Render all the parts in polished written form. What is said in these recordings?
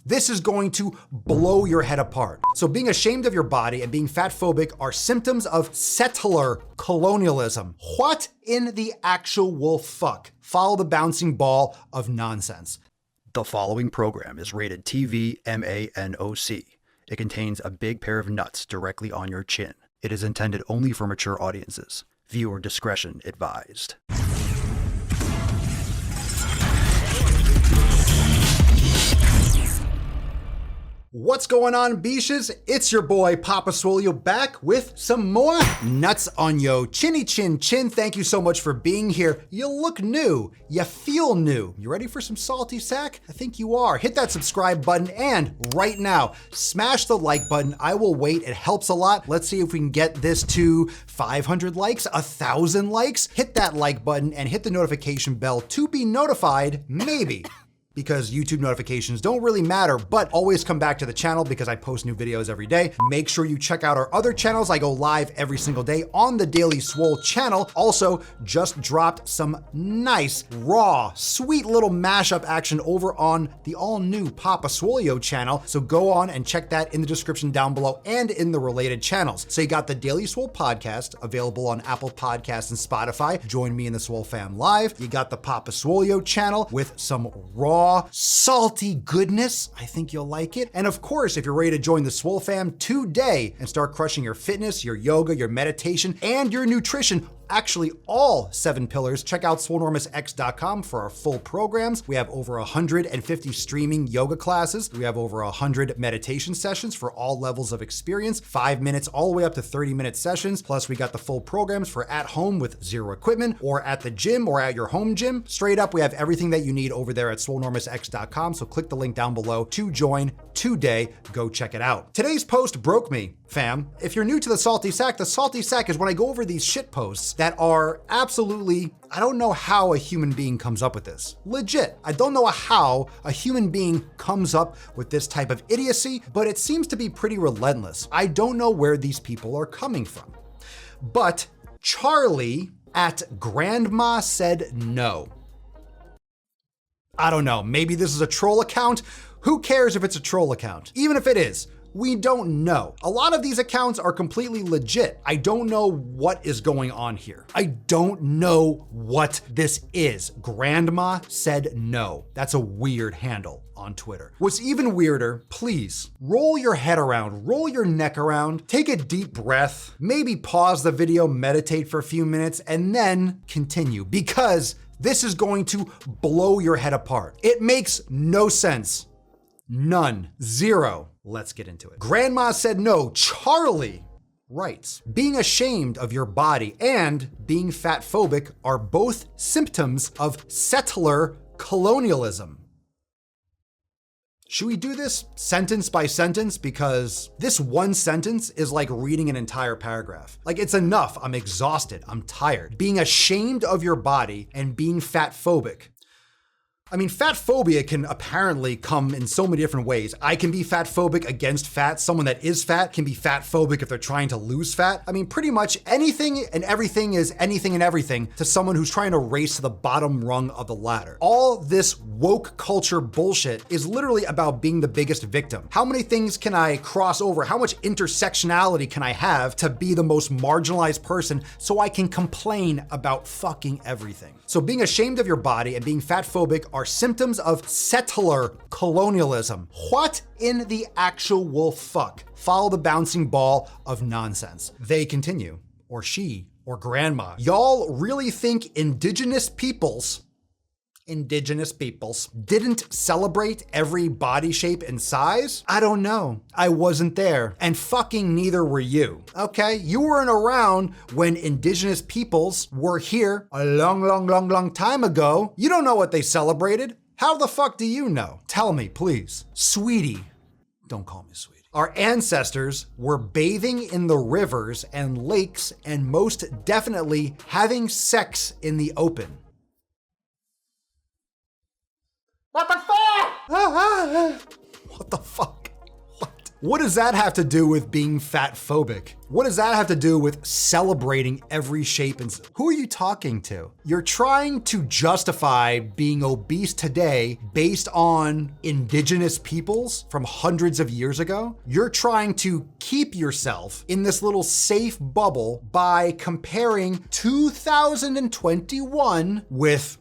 This is going to blow your head apart. So being ashamed of your body and being fatphobic are symptoms of settler colonialism. What in the actual fuck? Follow the bouncing ball of nonsense. The following program is rated TV MANOC. It contains a big pair of nuts directly on your chin. It is intended only for mature audiences. Viewer discretion advised. What's going on, beaches? It's your boy Papa Swolio back with some more nuts on yo chinny chin chin. Thank you so much for being here. You look new. You feel new. You ready for some salty sack? I think you are. Hit that subscribe button and right now, smash the like button. I will wait. It helps a lot. Let's see if we can get this to 500 likes, 1,000 likes. Hit that like button and hit the notification bell to be notified, maybe. Because YouTube notifications don't really matter, but always come back to the channel because I post new videos every day. Make sure you check out our other channels. I go live every single day on the Daily Swole channel. Also, just dropped some nice, raw, sweet little mashup action over on the all-new Papa Swolio channel. So go on and check that in the description down below and in the related channels. So you got the Daily Swole podcast available on Apple Podcasts and Spotify. Join me in the Swole fam live. You got the Papa Swolio channel with some raw, salty goodness. I think you'll like it. And of course, if you're ready to join the Swole fam today and start crushing your fitness, your yoga, your meditation, and your nutrition, actually all 7 pillars, check out swolenormousx.com for our full programs. We have over 150 streaming yoga classes. We have over 100 meditation sessions for all levels of experience, 5 minutes all the way up to 30-minute sessions. Plus we got the full programs for at home with zero equipment or at the gym or at your home gym. Straight up, we have everything that you need over there at swolenormousx.com. So click the link down below to join today. Go check it out. Today's post broke me, fam. If you're new to the salty sack is when I go over these shit posts that are absolutely, I don't know how a human being comes up with this. Legit. I don't know how a human being comes up with this type of idiocy, but it seems to be pretty relentless. I don't know where these people are coming from. But Charlie at Grandma Said No. I don't know, maybe this is a troll account. Who cares if it's a troll account? Even if it is, we don't know. A lot of these accounts are completely legit. I don't know what is going on here. I don't know what this is. Grandma Said No. That's a weird handle on Twitter. What's even weirder, please roll your head around, roll your neck around, take a deep breath, maybe pause the video, meditate for a few minutes, and then continue, because this is going to blow your head apart. It makes no sense. None. Zero. Let's get into it. Grandma Said No. Charlie writes, being ashamed of your body and being fatphobic are both symptoms of settler colonialism. Should we do this sentence by sentence? Because this one sentence is like reading an entire paragraph. Like, it's enough. I'm exhausted. I'm tired. Being ashamed of your body and being fatphobic. I mean, fatphobia can apparently come in so many different ways. I can be fatphobic against fat. Someone that is fat can be fatphobic if they're trying to lose fat. I mean, pretty much anything and everything is anything and everything to someone who's trying to race to the bottom rung of the ladder. All this woke culture bullshit is literally about being the biggest victim. How many things can I cross over? How much intersectionality can I have to be the most marginalized person so I can complain about fucking everything? So being ashamed of your body and being fatphobic are symptoms of settler colonialism. What in the actual fuck? Follow the bouncing ball of nonsense. They continue, or she, or grandma. Y'all really think indigenous peoples didn't celebrate every body shape and size? I don't know. I wasn't there. And fucking neither were you. Okay? You weren't around when indigenous peoples were here a long time ago. You don't know what they celebrated. How the fuck do you know? Tell me, please. Sweetie. Don't call me sweetie. Our ancestors were bathing in the rivers and lakes and most definitely having sex in the open. What the fuck? What the fuck? What? What does that have to do with being fatphobic? What does that have to do with celebrating every shape and who are you talking to? You're trying to justify being obese today based on indigenous peoples from hundreds of years ago. You're trying to keep yourself in this little safe bubble by comparing 2021 with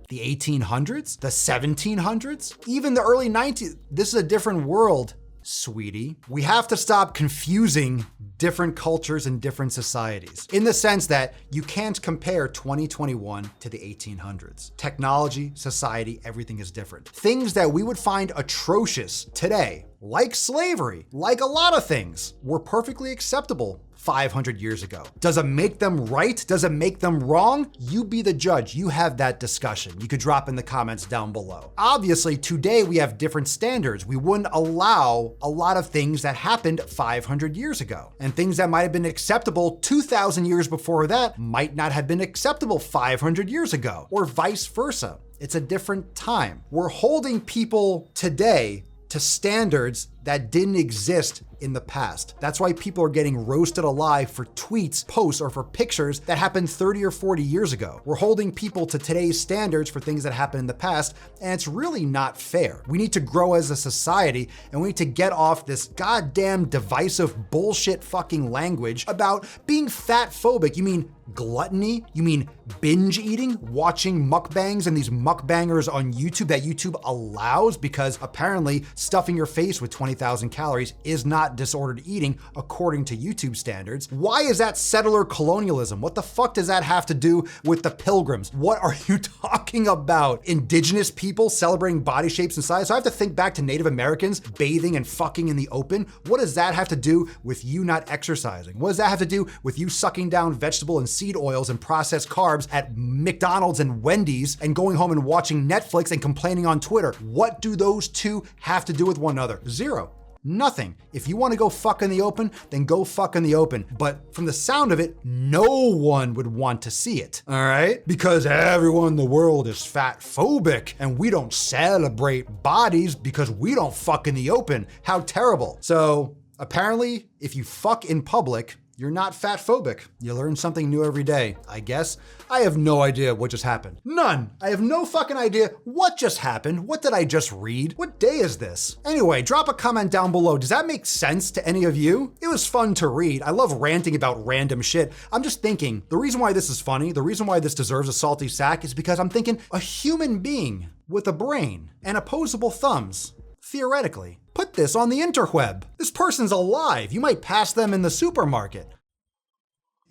the 1800s, the 1700s, even the early 1900s. This is a different world, sweetie. We have to stop confusing different cultures and different societies in the sense that you can't compare 2021 to the 1800s. Technology, society, everything is different. Things that we would find atrocious today, like slavery, like a lot of things, were perfectly acceptable 500 years ago. Does it make them right? Does it make them wrong? You be the judge. You have that discussion. You could drop in the comments down below. Obviously, today we have different standards. We wouldn't allow a lot of things that happened 500 years ago. And things that might have been acceptable 2,000 years before that might not have been acceptable 500 years ago, or vice versa. It's a different time. We're holding people today to standards that didn't exist in the past. That's why people are getting roasted alive for tweets, posts, or for pictures that happened 30 or 40 years ago. We're holding people to today's standards for things that happened in the past, and it's really not fair. We need to grow as a society, and we need to get off this goddamn divisive bullshit fucking language about being fatphobic. You mean gluttony? You mean binge eating? Watching mukbangs and these mukbangers on YouTube that YouTube allows because apparently stuffing your face with 20,000 calories is not disordered eating according to YouTube standards. Why is that settler colonialism? What the fuck does that have to do with the pilgrims? What are you talking about? Indigenous people celebrating body shapes and sizes? So I have to think back to Native Americans bathing and fucking in the open. What does that have to do with you not exercising? What does that have to do with you sucking down vegetable and seed oils and processed carbs at McDonald's and Wendy's and going home and watching Netflix and complaining on Twitter? What do those two have to do with one another? Zero. Nothing. If you want to go fuck in the open, then go fuck in the open. But from the sound of it, no one would want to see it, all right? Because everyone in the world is fatphobic and we don't celebrate bodies because we don't fuck in the open. How terrible. So apparently, if you fuck in public, you're not fatphobic. You learn something new every day, I guess. I have no idea what just happened. None. I have no fucking idea what just happened. What did I just read? What day is this? Anyway, drop a comment down below. Does that make sense to any of you? It was fun to read. I love ranting about random shit. I'm just thinking, the reason why this is funny, the reason why this deserves a salty sack is because I'm thinking a human being with a brain and opposable thumbs, theoretically, put this on the interweb. This person's alive. You might pass them in the supermarket.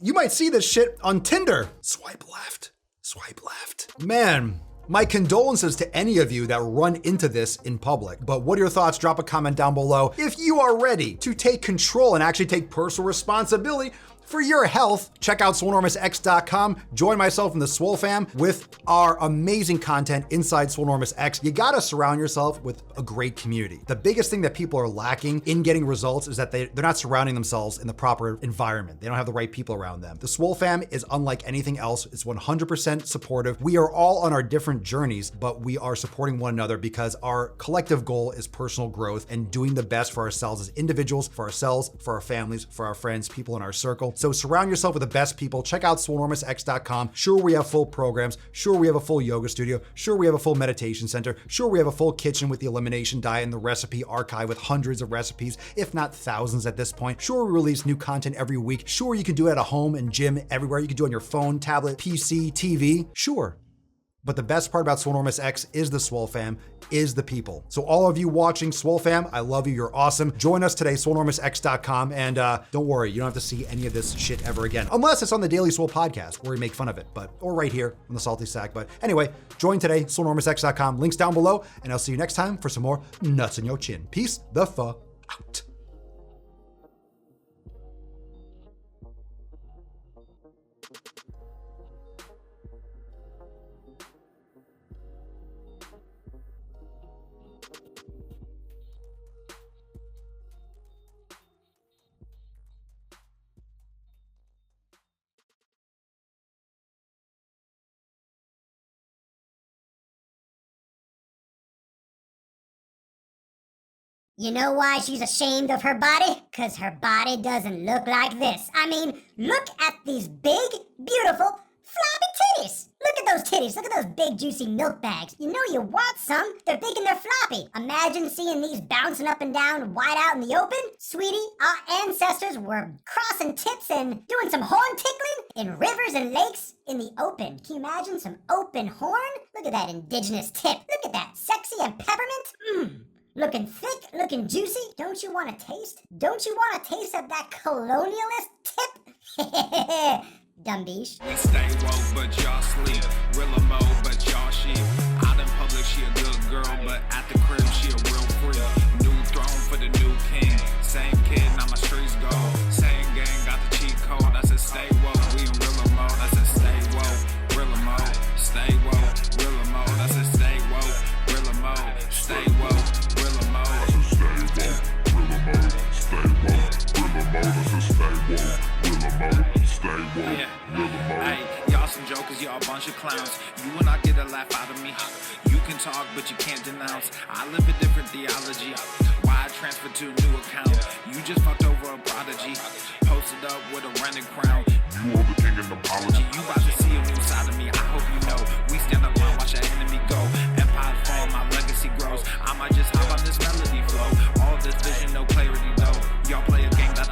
You might see this shit on Tinder. Swipe left, swipe left. Man, my condolences to any of you that run into this in public. But what are your thoughts? Drop a comment down below. If you are ready to take control and actually take personal responsibility for your health, check out swolenormousx.com. Join myself in the Swole fam with our amazing content inside Swolenormous X. You gotta surround yourself with a great community. The biggest thing that people are lacking in getting results is that they're not surrounding themselves in the proper environment. They don't have the right people around them. The Swole fam is unlike anything else. It's 100% supportive. We are all on our different journeys, but we are supporting one another because our collective goal is personal growth and doing the best for ourselves as individuals, for ourselves, for our families, for our friends, people in our circle. So surround yourself with the best people. Check out swolenormousx.com. Sure, we have full programs. Sure, we have a full yoga studio. Sure, we have a full meditation center. Sure, we have a full kitchen with the elimination diet and the recipe archive with hundreds of recipes, if not thousands at this point. Sure, we release new content every week. Sure, you can do it at a home and gym everywhere. You can do it on your phone, tablet, PC, TV. Sure. But the best part about Swolenormous X is the Swole fam, is the people. So all of you watching Swole fam, I love you, you're awesome. Join us today, swolenormousx.com, and don't worry, you don't have to see any of this shit ever again, unless it's on the Daily Swole podcast, where we make fun of it, or right here on the Salty Sack. But anyway, join today, swolenormousx.com, links down below, and I'll see you next time for some more nuts in your chin. Peace the fuck out. You know why she's ashamed of her body? Because her body doesn't look like this. I mean, look at these big, beautiful, floppy titties. Look at those titties. Look at those big, juicy milk bags. You know you want some. They're big and they're floppy. Imagine seeing these bouncing up and down wide out in the open. Sweetie, our ancestors were crossing tips and doing some horn tickling in rivers and lakes in the open. Can you imagine some open horn? Look at that indigenous tip. Look at that. Sexy and peppermint. Looking thick, looking juicy. Don't you want to taste? Don't you want a taste of that colonialist tip? Dumb beach. We stay woke, but y'all sleep. Rilla mo, but y'all sheep. Out in public, she a good girl, but at the crib, she a real freak. New throne for the new king. Same kid, now my streets go. Same gang, got the cheat code. I said stay woke, we in Rilla mo. I said stay woke, Rilla mo. Stay woke, Rilla mo. I said stay woke, Rilla mo. Stay woke, Rilla mo. I said stay woke, Rilla mo. Stay woke, Rilla mo. I said stay woke, Rilla mo. Stay woke. Hey, y'all some jokers, y'all a bunch of clowns. You will not get a laugh out of me. You can talk, but you can't denounce. I live a different theology. Why I transferred to a new account? You just fucked over a prodigy. Posted up with a rented crown. You are the king and apology. You about to see a new side of me. I hope you know. We stand up and watch our enemy go. Empire fall, my legacy grows. I might just